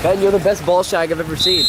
Ben, you're the best ball shag I've ever seen.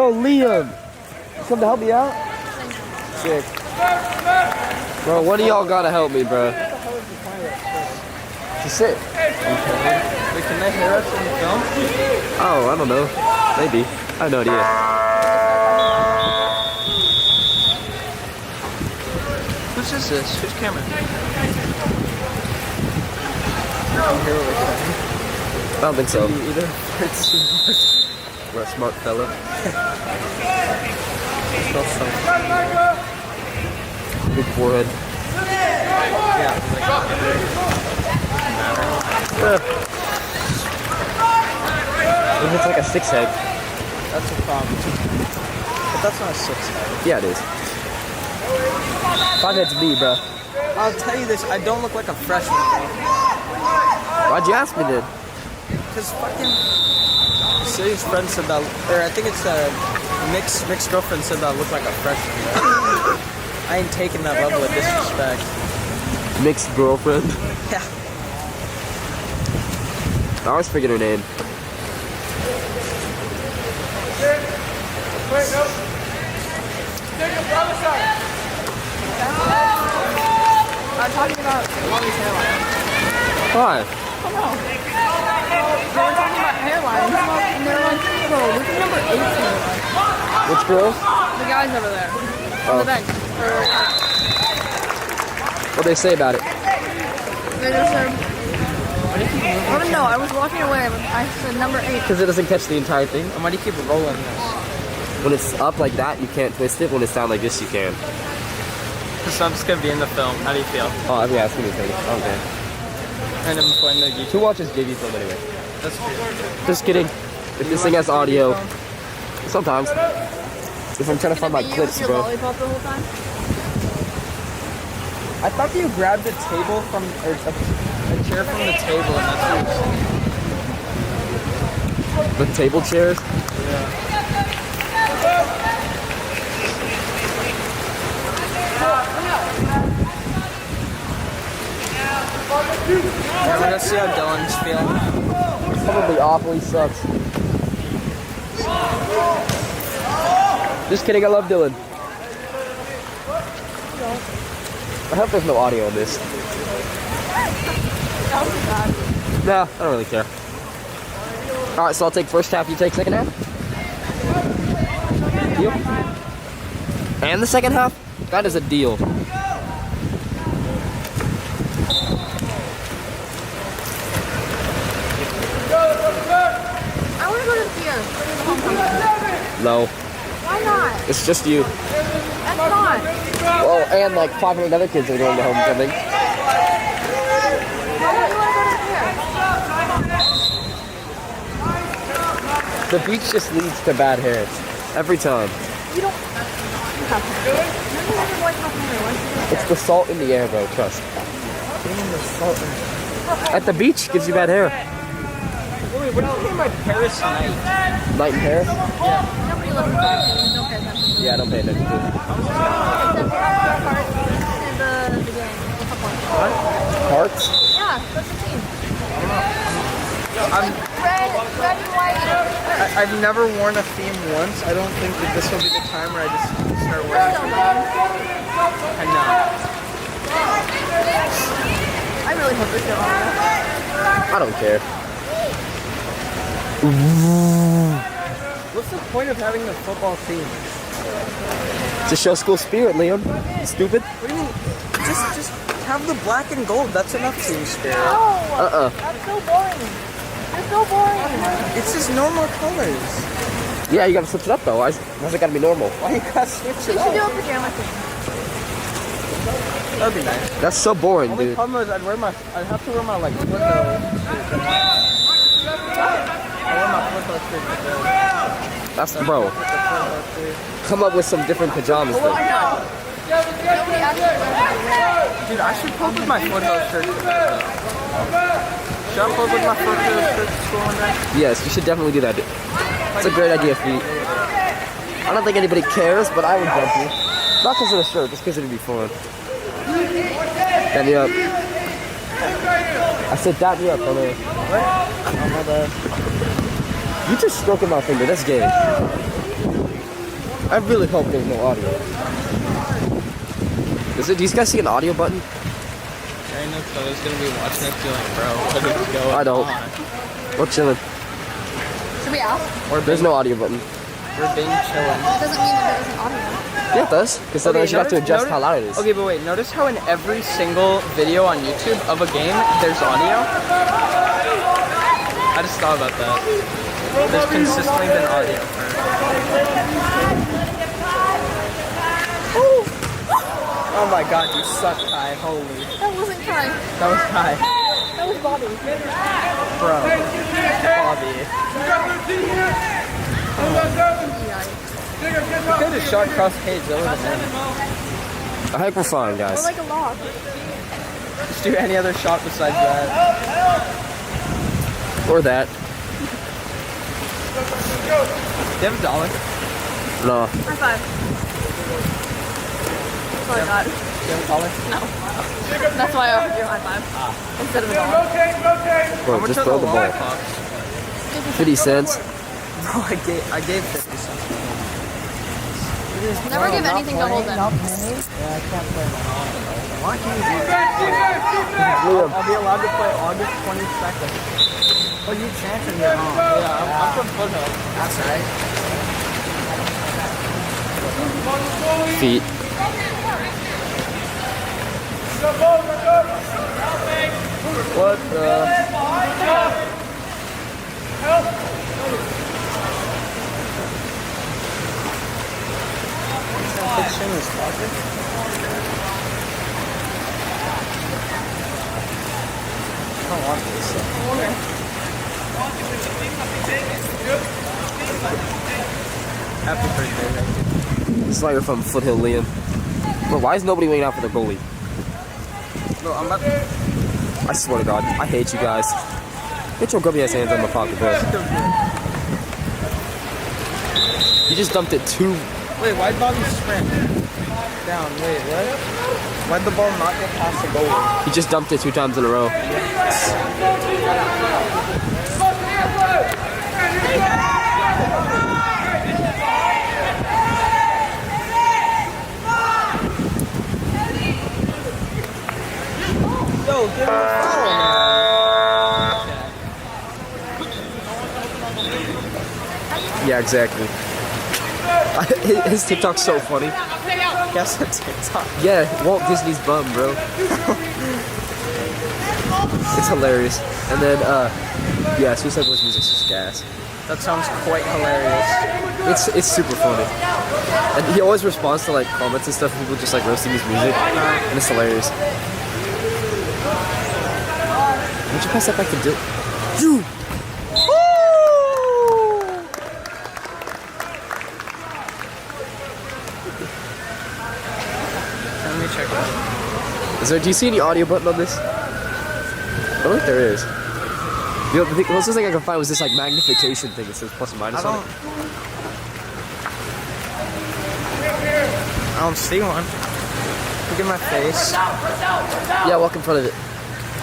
Bro, Liam. You come to help me out? Sick. Bro, one of y'all gotta help me, bro. To sit. Wait, can they hear us in the film? Oh, I don't know. Maybe. I have no idea. Whose is this? Whose camera? I don't think so. Either. We're a smart fella. Big forehead. Yeah. If it's like a 6 head. That's a problem. But that's not a 6 head. Yeah, it is. 5 head's me, bro. I'll tell you this, I don't look like a freshman, bro. Why'd you ask me then? Because fucking Celia's friend said that, or I think it's Mick's girlfriend said that I look like a freshman. I ain't taking that level of disrespect. Mick's girlfriend? Yeah. I always forget her name. I'm talking about Mommy's hairline. Why? Oh no. They were talking about hairlines, and they're like, bro, look at number 8's hairline. Which girl? The guy's over there. On the bench. What'd they say about it? They just said, I don't know, I was walking away, but I said number 8. Because it doesn't catch the entire thing. And why do you keep rolling this? When it's up like that, you can't twist it. When it's down like this, you can. So I'm just gonna be in the film. How do you feel? Oh, yeah, it's gonna be funny. Okay. And I'm playing the YouTube. Who watches JV film anyway? That's true. Just kidding. If this thing has audio, sometimes. If I'm trying to find my clips, your bro. lollipop the whole time? I thought you grabbed a table from, or a chair from the table, and that's what you said. The table chairs? Yeah, we're gonna see how Dylan's feeling. Probably awfully sucks. Just kidding, I love Dylan. I hope there's no audio on this. Nah, I don't really care. Alright, so I'll take first half, you take second half? Deal? And the second half? That is a deal. I want to go to the theater. No, Why not? it's just you. That's not. Well, and like 500 other kids are going to homecoming. Why don't you want to go to the theater? The beach just leads to bad hair. Every time. You don't. You have to do it. You never like my hair. Why don't you do It's the salt in the air, bro, trust. Getting the salt in. At the beach gives you bad hair. Wait, what do you mean by Paris night? Night in Paris? Nobody listens to that. Don't pay attention. Yeah, I don't pay attention to it. Except for Heart and the game. The football. Hearts? Yeah, that's the team. I'm, Red and white. I've never worn a theme once. I don't think that this will be the time where I just start wearing it. I know. I really hope this goes on. I don't care. What's the point of having the football theme? To show school spirit, Liam. Stupid. What do you mean? Just have the black and gold. That's enough team spirit. No! That's so boring. You're so boring. It's just normal colors. Yeah, you gotta switch it up though. Why's it gotta be normal? Why you gotta switch You it should do up? a pajama thing. That'd be nice. That's so boring, Only dude. problem is I'd have to wear my like football shirt. I wear my football shirt today. That's bro. Come up with some different pajamas then. Why not? Nobody actually wears Dude, I should pose with my football shirt today. Should I pose with my football shirt to school one day? Yes, you should definitely do that. It's a great idea, Feet. I don't think anybody cares, but I would jump you. Not because of the shirt, just because it'd be fun. Dap me up. I said dap me up, homie. What? Oh, my bad. You just stroking my finger, that's gay. I really hope there's no audio. Do you guys see an audio button? I know Chloe's gonna be watching it, be like, bro, what is going on? I don't. We're chilling. Should we ask? There's no audio button. We're being chilling. It doesn't mean that there isn't audio. Yeah, it does. Because otherwise you have to adjust how loud it is. Okay, but wait, notice how in every single video on YouTube of a game, there's audio? I just thought about that. There's consistently been audio for it. Oh my god, you suck, Kai. Holy. That wasn't Kai. That was Kai. That was Bobby. Bro. Bobby. You could have shot cross cage, that would have been. I think we're fine, guys. Or like a log. Just do any other shot besides that. Or that. Do you have $1? No. High five. That's all I got. Do you have $1? No. That's why I offered you a high five. Instead of a dollar. Bro, just throw the ball. 50 cents. Bro, I gave 50 cents. Never give anything to hold in. Yeah, I can't play my mom. Why can't you do that? I'll be allowed to play August 22nd. Oh, you can't from your home. Yeah, I'm from Foothill. That's right. Feet. What the? Fiction is talking. I don't want this. Happy birthday, thank you. This is like we're from Foothill, Liam. Bro, why is nobody waiting out for the goalie? Bro, I'm about I swear to God, I hate you guys. Get your grubby ass hands on my pocket, bro. You just dumped it too. Wait, why'd Bobby sprint? Down, wait, what? Why'd the ball not get past the goal? You just dumped it 2 times in a row. Yo, give him a foul, man. Yeah, exactly. His TikTok's so funny. Guess that's TikTok. Yeah, Walt Disney's bum, bro. It's hilarious. And then, yeah, Suicide Boys music's just gas. That sounds quite hilarious. It's super funny. And he always responds to like comments and stuff, people just like roasting his music. And it's hilarious. Why'd you pass that back to Dill? You! Let me check it out. Do you see any audio button on this? I don't think there is. You know, the closest thing I can find was this like magnification thing that says plus and minus on it. I don't see one. Look at my face. Yeah, walk in front of it.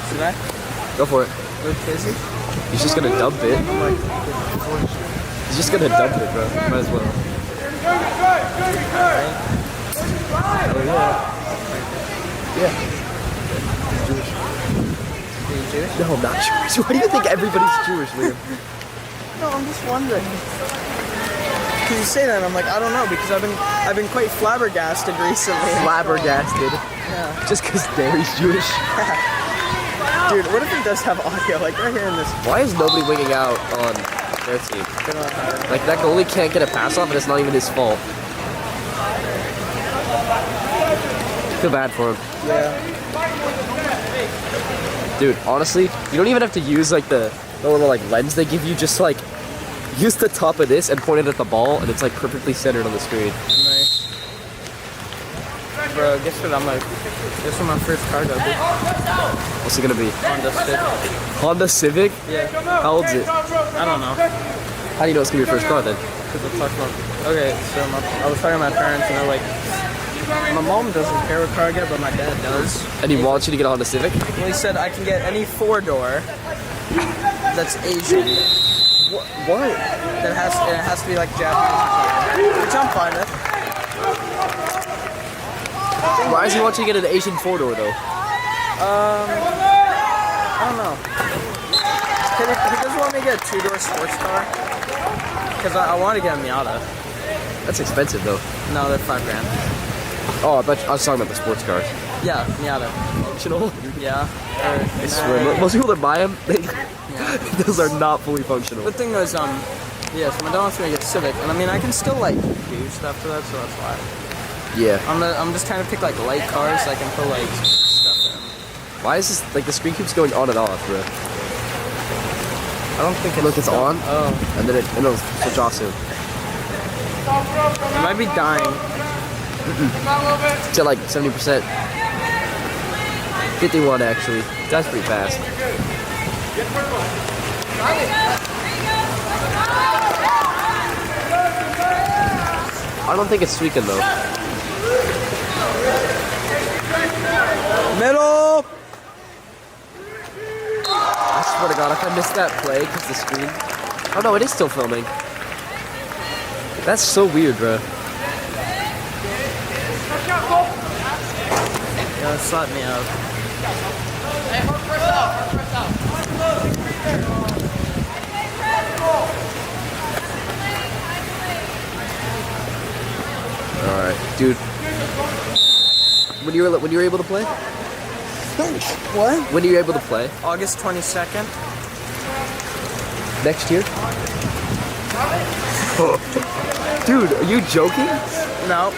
Should I? Go for it. Look busy? He's just gonna dump it. He's just gonna dump it, bro. Might as well. Oh, yeah. Jewish. Are you Jewish? No, I'm not Jewish. Why do you think everybody's Jewish, Liam? No, I'm just wondering. Because you say that, and I'm like, I don't know, because I've been quite flabbergasted recently. Flabbergasted. Yeah. Just because Derry's Jewish. Dude, what if he does have audio? Like right here in this. Why is nobody winging out on their team? Like that goalie can't get a pass off, and it's not even his fault. Feel bad for him. Yeah. Dude, honestly, you don't even have to use like the little like lens they give you. Just like use the top of this and point it at the ball, and it's like perfectly centered on the screen. Nice. Bro, guess what guess what my first car got, dude? What's it gonna be? Honda Civic. Honda Civic? Yeah. How old is it? I don't know. How do you know it's gonna be your first car then? Because I talked about. Okay, so I was talking to my parents, and they're like, my mom doesn't care what car I get, but my dad does. And he wants you to get a Honda Civic? Well, he said I can get any 4-door that's Asian. What? it has to be like Japanese, which I'm fine with. Why is he wanting to get an Asian four-door though? I don't know. He doesn't want me to get a two-door sports car because I want to get a Miata. That's expensive though. No, they're $5 grand. Oh, I was talking about the sports cars. Yeah, Miata. Functional? Yeah. I swear, most people that buy them, those are not fully functional. The thing is, yeah, so my dad wants me to get Civic, and I mean, I can still like do stuff for that, so that's why. Yeah. I'm just trying to pick like light cars so I can put like stuff in. Why is this, like the screen keeps going on and off, bro? I don't think Look, it's on, Oh. and then it'll switch off soon. It might be dying. To like 70%. 51 actually. That's pretty fast. I don't think it's tweaking though. Middle! I swear to God, if I missed that play because the screen. Oh no, it is still filming. That's so weird, bro. Yeah, slap me out. All right, dude. When you were able to play? What? When are you able to play? August 22nd. Next year? Dude, are you joking? No.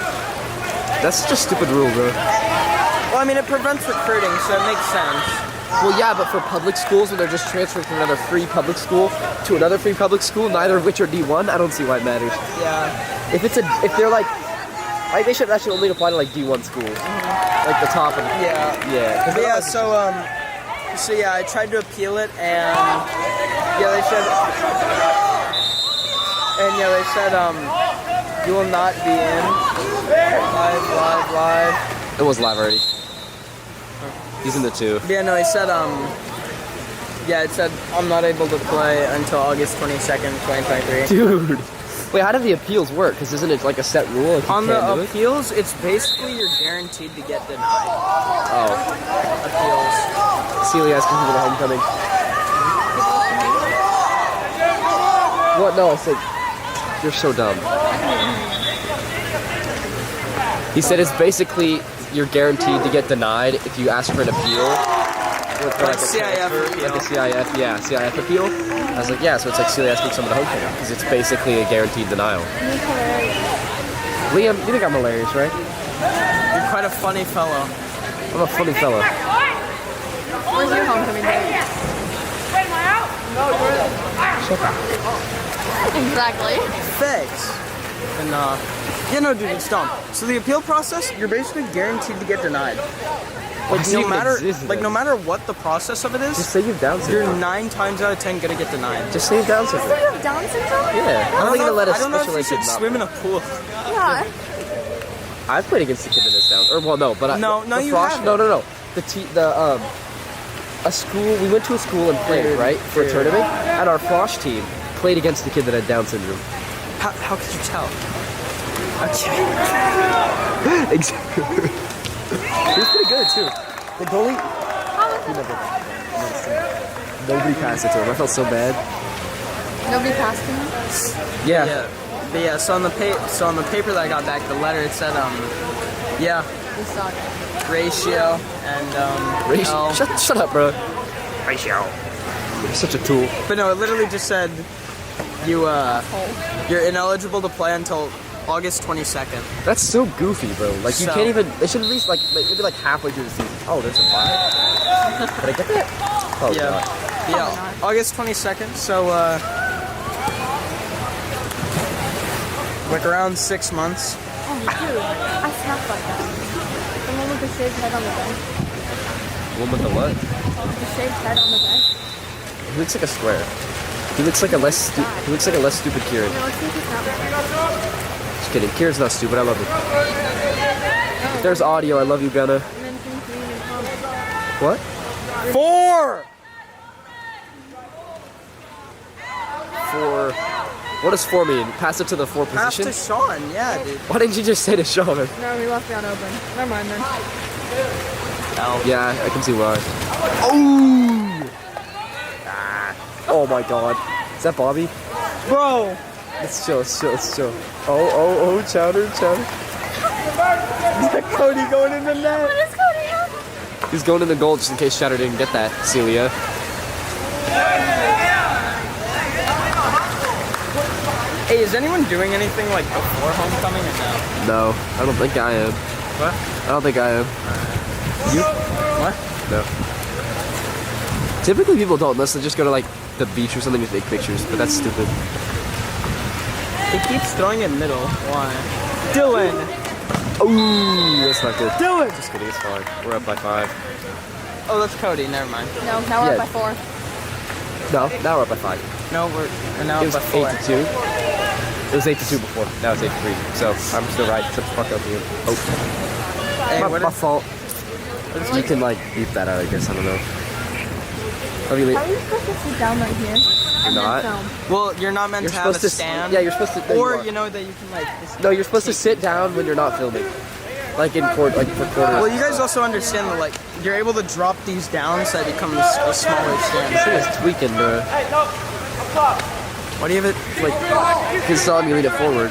That's such a stupid rule, bro. Well, I mean, it prevents recruiting, so it makes sense. Well, yeah, but for public schools, when they're just transferring from another free public school to another free public school, neither of which are D1, I don't see why it matters. Yeah. If they're like they should actually only apply to like D1 schools, like the top of the Yeah. yeah. But yeah, so yeah, I tried to appeal it, and yeah, they said, you will not be in. Live. It was live already. He's in the 2. Yeah, no, he said, yeah, it said I'm not able to play until August 22nd, 2023. Dude. Wait, how do the appeals work? Because isn't it like a set rule? If you On can't the do it? appeals, it's basically you're guaranteed to get denied. Oh. Appeals. Celia asking people to homecoming. What? No, I said, you're so dumb. He said it's basically you're guaranteed to get denied if you ask for an appeal. With Like CIF appeal. Like a CIF, yeah, CIF appeal. I was like, yeah, so it's like Celia asking someone to homecoming because it's basically a guaranteed denial. Liam, you think I'm hilarious, right? You're quite a funny fellow. I'm a funny fella. Where's your homecoming day? Shut up. Exactly. Thanks. And yeah, no, dude, it's dumb. So the appeal process, you're basically guaranteed to get denied. Like does it no even matter, exist like then? no matter what the process of it is, Just say you've Down you're syndrome. 9 times out of 10 gonna get denied. Just say you've Down syndrome. Do you have Down syndrome? Yeah. I don't think they'll let us I don't know if special you should educated not swim in a pool. Yeah. I've played against the kid that is down. Or well, no, but No, the you Frosh, haven't. No. A school. We went to a school and played right for a tournament, and our Frosh team played against the kid that had Down syndrome. How could you tell? Okay. Exactly. He was pretty good too. The goalie. He never. Nobody passed it to him. I felt so bad. Nobody passed him? Yeah. Yeah. But yeah, so on the paper that I got back, the letter, it said yeah, We suck. ratio and L. Shut up, bro. Ratio. You're such a tool. But no, it literally just said you're ineligible to play until August 22nd. That's so goofy, bro. Like you So- can't even. They should at least like maybe like halfway through the season. Oh, there's a fire. Did I get that? Oh Yeah. god. Yeah, August 22nd. So like around 6 months. Oh, dude. I snapped like that. The one with the shaved head on the bed. One with the what? The shaved head on the bed. He looks like a square. He looks like a less stupid Kieran. No, let's see if he's not. Just kidding. Kieran's not stupid. I love him. If there's audio, I love you, Gunna. And then can you in comments? What? 4! For What does 4 mean? Pass it to the 4 Pass position? to Sean, yeah, dude. Why didn't you just say to Sean? No, he left me on open. Never mind then. Yeah, I can see why. Oh! Oh my god. Is that Bobby? Bro! Let's chill, let's chill, let's chill. Oh, Chowder. Is that Cody going in the net? What is Cody on? He's going in the goal just in case Chowder didn't get that, Celia. Hey, is anyone doing anything like before homecoming or no? No, I don't think I am. What? I don't think I am. You? What? No. Typically people don't unless they just go to like the beach or something to take pictures, but that's stupid. He keeps throwing it middle. Why? Dylan! Ooh, that's not good. Dylan! Just kidding, it's fine. We're up by 5. Oh, that's Cody. Never mind. No, now we're Yeah. up by 4. No, now we're up by 5. No, we're now It was up by 4. 8-2. It was 8-2 before. Now it's 8-3. So I'm still right. Shut the fuck up, you. Oh, Hey, my what is, fault. You can like beep that out, I guess. I don't know. Have you How are you supposed to sit down right here? And not. then film? well, you're not meant You're to have a supposed to. stand. Yeah, you're supposed to. No, Or you you know that you can like. Just no, you're supposed to sit down when you're not filming. Like in court, like for quarters. Well, you guys also understand that like you're able to drop these down so it becomes a smaller stand. This thing is tweaking, bro. Why do you have it like? It's not when you lean it forward.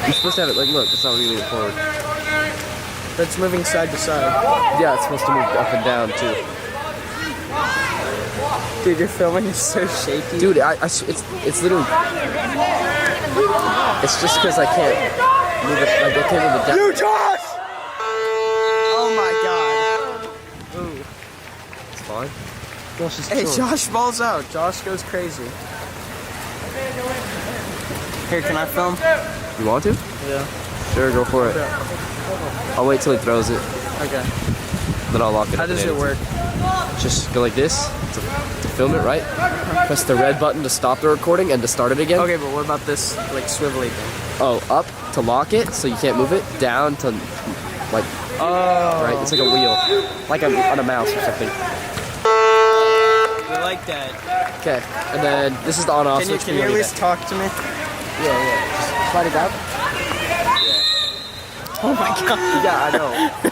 You're supposed to have it like, look, it's not when you lean it forward. That's moving side to side. Yeah, it's supposed to move up and down too. Dude, your filming is so shaky. Dude, it's literally. It's just because I can't move it. Like I can't move it down. You, Josh! Oh my god. Ooh. It's fine. Josh is Hey, chilling. Josh balls out. Josh goes crazy. Here, can I film? You want to? Yeah. Sure, go for it. I'll wait till he throws it, Okay. then I'll lock it. How up does and it work? Just go like this to film it, right? Press the red button to stop the recording and to start it again. Okay, but what about this like swivelly thing? Oh, up to lock it so you can't move it. Down to like right. It's like a wheel, like on a mouse or something. We like that. Okay, and then this is the on-off switch. Can you at least talk to me? Yeah. Just slide it down. Oh my god. Yeah, I know.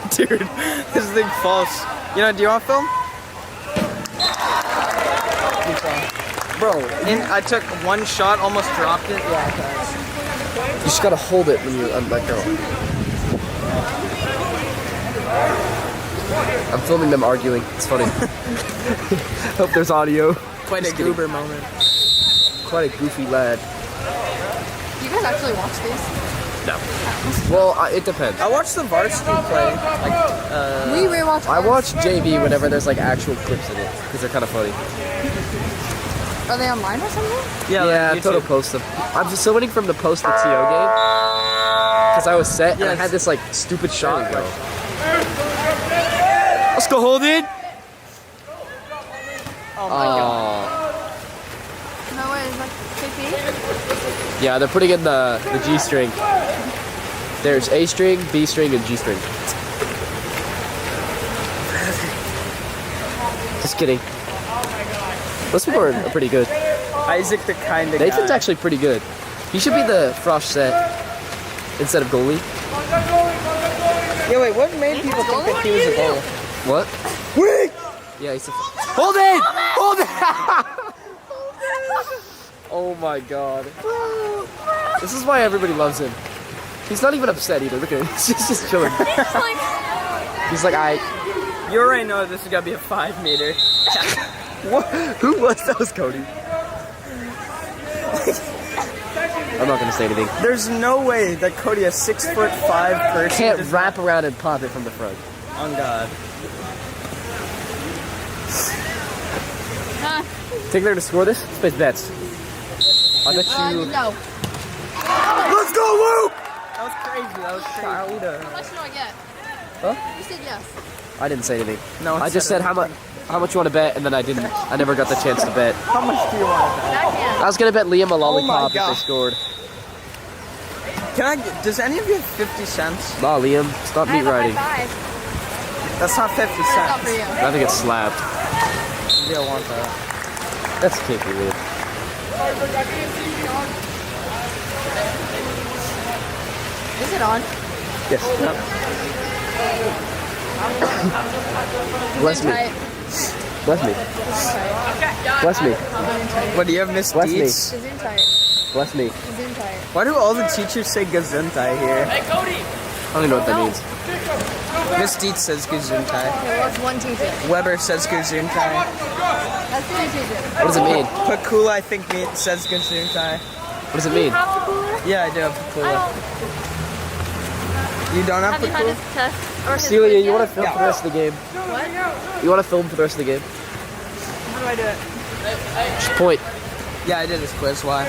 Dude, this thing falls. You know, do you want to film? Bro, I took one shot, almost dropped it. Yeah, you just gotta hold it when you let go. I'm filming them arguing. It's funny. Hope there's audio. Quite a goober moment. Quite a goofy lad. Do you guys actually watch these? No. Well, it depends. I watched the varsity play. We rewatch. I watch JV whenever there's like actual clips in it because they're kind of funny. Are they online or something? Yeah, Toto posts them. I'm just still waiting for him to post the TO game because I was set and I had this like stupid shot go. Let's go, hold it. Oh my god. No way, is that KP? Yeah, they're putting in the G string. There's A string, B string, and G string. Just kidding. Those people are pretty good. Isaac the kind of Nathan's guy. actually pretty good. He should be the Frosh set instead of goalie. Yeah, wait, what made people think that he was a goalie? What? Wait! Yeah, he's a... Hold it! Hold it! Oh my god. This is why everybody loves him. He's not even upset either. Look at him. He's just chilling. He's like, You already know this is gonna be a 5 meter. What? Who was that? Was Cody? I'm not gonna say anything. There's no way that Cody, a 6'5" person, Can't does wrap around and pop it from the front. on God. Take there to score this? Let's place bets. I bet you... No. Let's go, Luke! That was crazy. That was crazy. How much do I get? Huh? You said yes. I didn't say anything. No, I just said how much you want to bet, and then I didn't. I never got the chance to bet. How much do you want to bet? I was gonna bet Liam a lollipop if they God. scored. Can I get, does any of you have 50 cents? Nah, Liam, stop meat riding. That's not 50 Not for cents. you. I think it's slapped. You don't want that. That's okay for Liam. Is it on? Yes. Bless me. Tight. Bless me. Bless me. What, do you have Miss Bless me. Dietz? Zoom tight. Bless me. Zoom tight. Why do all the teachers say Gesundheit here? I don't even know what that means. Miss Dietz says Gesundheit. There was one teacher. Weber says Gesundheit. That's the teacher. What does it mean? Pakula, I think, says Gesundheit. What does it mean? Yeah, I do have Pakula. You don't have Have you had his Pakula? test? Or his Celia, quiz you want to yet? film for the rest of the game? What? You want to film for the rest of the game? How do I do it? Just point. Yeah, I did his quiz. Why?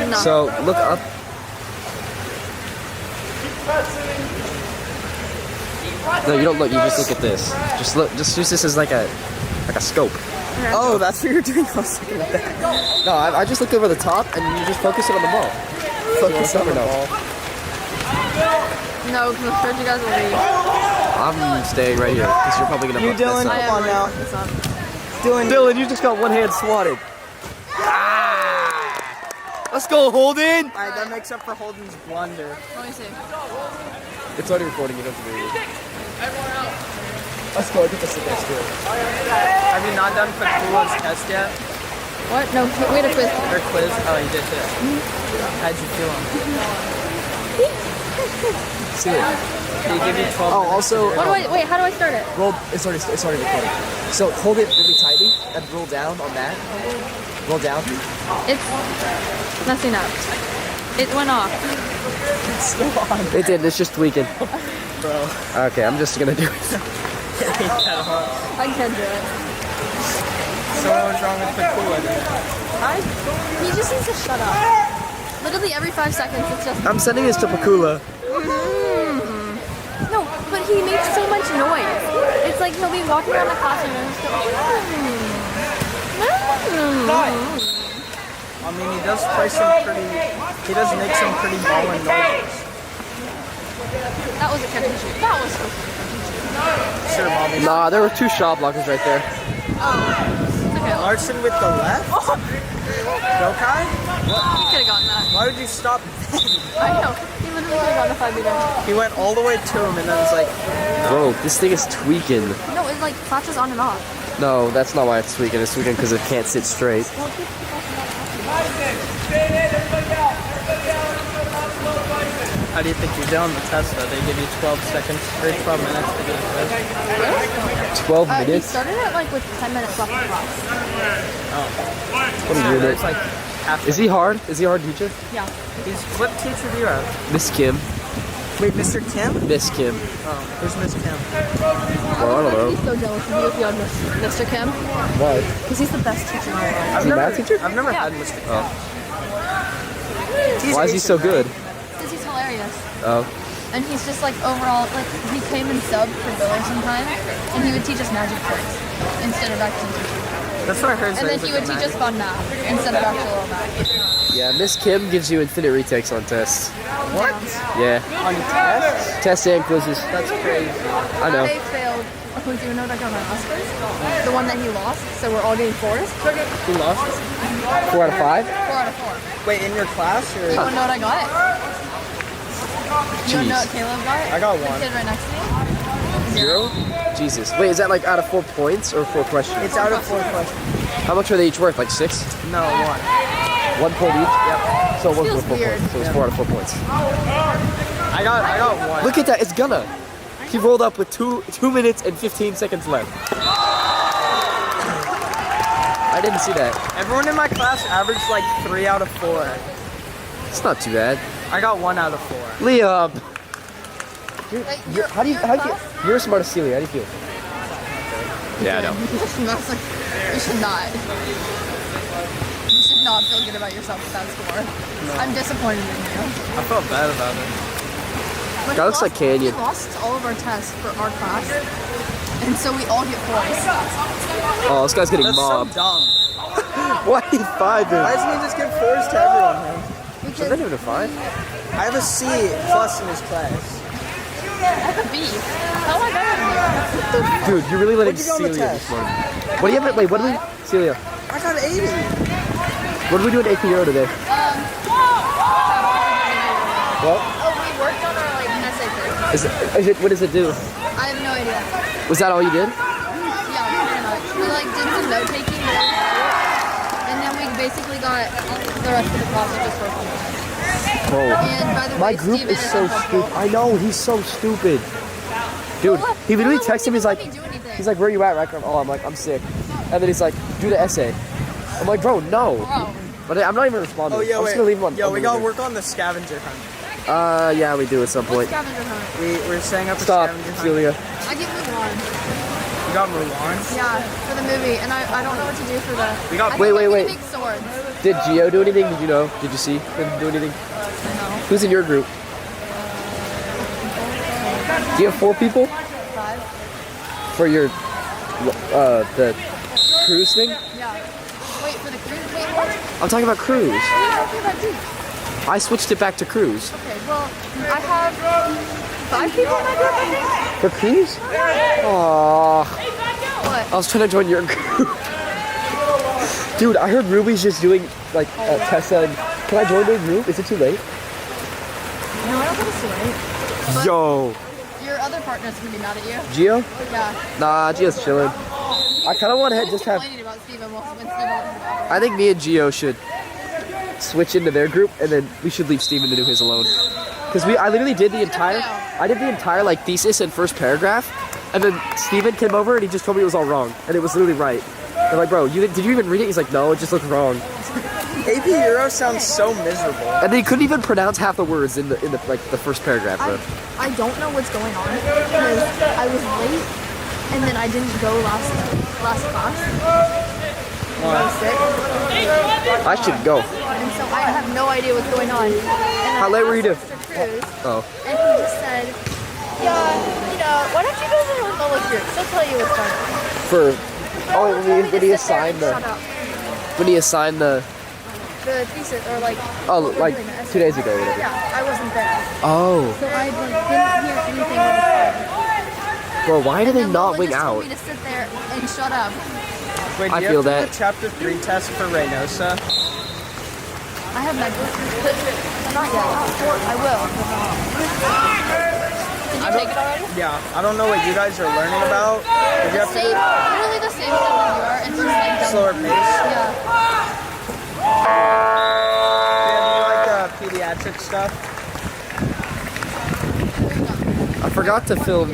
No. So look up. No, you don't look. You just look at this. Just look. Just use this as like a scope. Oh, that's what you're doing. I was looking at that. No, I just look over the top and you just focus it on the ball. Focus on the No. ball. No, because I'm sure you guys will leave. I'm staying right here because you're probably gonna. You, fuck this Dylan? up. I Come on am now. ready to fuck this up. Dylan, you just got one hand swatted. Let's go, Holden. Alright, that makes up for Holden's blunder. Let me see. It's already recording. You don't have to do it. Let's go. I think that's the best deal. Have you not done Pakula's test yet? What? No, we had a quiz. Or quiz? Oh, you did too. How'd you feel? See it. Did he give you 12 Oh, minutes? also, What do I, wait, how do I start it? roll. It's already recording. So hold it really tightly and roll down on that. Roll down. It's messing up. It went off. It did. It's just tweaking. Bro. Okay, I'm just gonna do it. I can't do it. So what was wrong with Pakula then? He just needs to shut up. Literally every 5 seconds, it's just. I'm sending this to Pakula. No, but he makes so much noise. It's like he'll be walking around the classroom and just I mean, he does play some pretty. He does make some pretty ballin' noises. That was a catch and shoot. That was supposed to be a catch and shoot. Sure, Bobby. Nah, there were 2 shot blockers right there. It's okay. Larson with the left. Gokai? He could have gotten that. Why would you stop? I know. He literally could have gotten a 5-meter. He went all the way to him and then was like, Bro, this thing is tweaking. No, it like flashes on and off. No, that's not why it's tweaking. It's tweaking because it can't sit straight. how do you think you're doing the test though? They give you 12 seconds or 12 minutes to do the quiz. 12 He minutes? started it like with 10 minutes left in class. What a So unit. there's like half. Is he hard? Is he a hard teacher? Yeah. What teacher do you have? Miss Kim. Wait, Mr. Kim? Miss Kim. Oh, who's Miss Kim? Well, I don't know. He's so jealous of you if you had Mr. Kim. Why? Because he's the best teacher in the world. Is he a math teacher? I've never Yeah. had Mr. Kim. He's Why is he Asian, so right? good? Because he's hilarious. Oh. And he's just like overall, like he came and subbed for Billy sometimes, and he would teach us magic tricks instead of actual teaching. That's what I heard. And then he would teach us fun math instead of actual math. Yeah, Miss Kim gives you infinite retakes on tests. What? Yeah. On tests? Tests and quizzes. That's crazy. I know. I failed. Oh, do you know what I got my last quiz? The one that he lost, so we're all getting 4s. Who lost? 4 out of 5? 4 out of 4. Wait, in your class or? You want to know what I got? You want to know what Jeez. Caleb got? I got The 1. kid right next to me? 0? Jesus. Wait, is that like out of 4 points or 4 questions? It's out of 4 questions. How much are they each worth? Like 6? No, 1. 1 point each? Yep. So it was Feels worth 4 weird. points. So it's 4 out of 4 points. I got 1. Look at that. It's gonna. He rolled up with 2 minutes and 15 seconds left. I didn't see that. Everyone in my class averaged like 3 out of 4. It's not too bad. I got 1 out of 4. Liam! Like, How do you you're as smart as Celia. How do you feel? Yeah, I know. That's like, you should not. You should not feel good about yourself with that score. I'm disappointed in you. I felt bad about it. But That he looks like lost- Canyon. He lost all of our tests for our class, and so we all get 4s. Oh, this guy's getting That's mobbed. so dumb. Why did he 5 Why it? doesn't he just give 4s to everyone, man? Is that even a 5? I have a C plus in his class. That's a B. How am I better than you? Dude, you're really letting What'd you get on the Celia test? this morning. What do you have? Wait, what do we? Celia. I got 80. What did we do in AP Euro today? What? Oh, we worked on our like essay thing. What does it do? I have no idea. Was that all you did? Yeah, pretty much. We like did some note taking, and then we basically got the rest of the class to just work on it. Oh. And by the My way, group Steven is so unhelpful. stupid. I know, he's so stupid. Dude, he literally texted me, he's like, where you at, Racker? Oh, I'm like, I'm sick. And then he's like, do the essay. I'm like, bro, no. Bro. But I'm not even responding. Oh, yeah, I'm just gonna leave him on. Yo, we gotta work on the scavenger hunt. Yeah, we do at some What's point. scavenger hunt? We're setting up a Stop, scavenger hunt. Celia. I get Mulan. We got Mulan. Yeah, for the movie, and I don't know what to do for the. We got- I Wait, think wait, I'm wait. gonna make swords. Did Gio do anything? Did you know? Did you see him do anything? No. Who's in your group? Do you have 4 people 5. for your the cruise thing? Yeah. Wait for the cruise. Wait, what? I'm talking about cruise. What are you talking about, dude? I switched it back to cruise. Okay, well, I have 5 people in my group, I think. For cruise? Aww. What? I was trying to join your group. Dude, I heard Ruby's just doing like Tessa. And, can I join their group? Is it too late? No, I don't think it's too late. But Yo, your other partner's gonna be mad at you. Gio? Yeah. Nah, Gio's chilling. I kind of want to just have. Complaining about Steven when Steven was I think me and Gio should switch into their group, and then we should leave Steven to do his alone. Because I literally did the entire, like thesis and first paragraph, and then Steven came over and he just told me it was all wrong, and it was literally right. I'm like, bro, did you even read it? He's like, no, it just looked wrong. AP Euro sounds so miserable. And they couldn't even pronounce half the words in the like the first paragraph, bro. I don't know what's going on because I was late and then I didn't go last class. I was sick. I should go. And so I have no idea what's going on. And How late were you asked Mr. Cruz, Oh. and he just said, yeah, why don't you go to the Lola group? She'll tell you what's going on. When he assigned Shut up. the The thesis, or like, Oh, what we're like doing, the essay. 2 days ago or whatever. Yeah, I wasn't there. Oh, So I didn't hear anything when he said. bro, why do And they then not Lola wing just told out? me to sit there and shut up. Wait, I do you feel have to do that. the chapter 3 test for Reynosa? I have not not yet. I will. Did you take it already? Yeah, I don't know what you guys are learning about. Did you have to Same, do literally the same stuff as you are. It's just like done. slower pace? Yeah. Yeah, do you like pediatric stuff? I forgot to film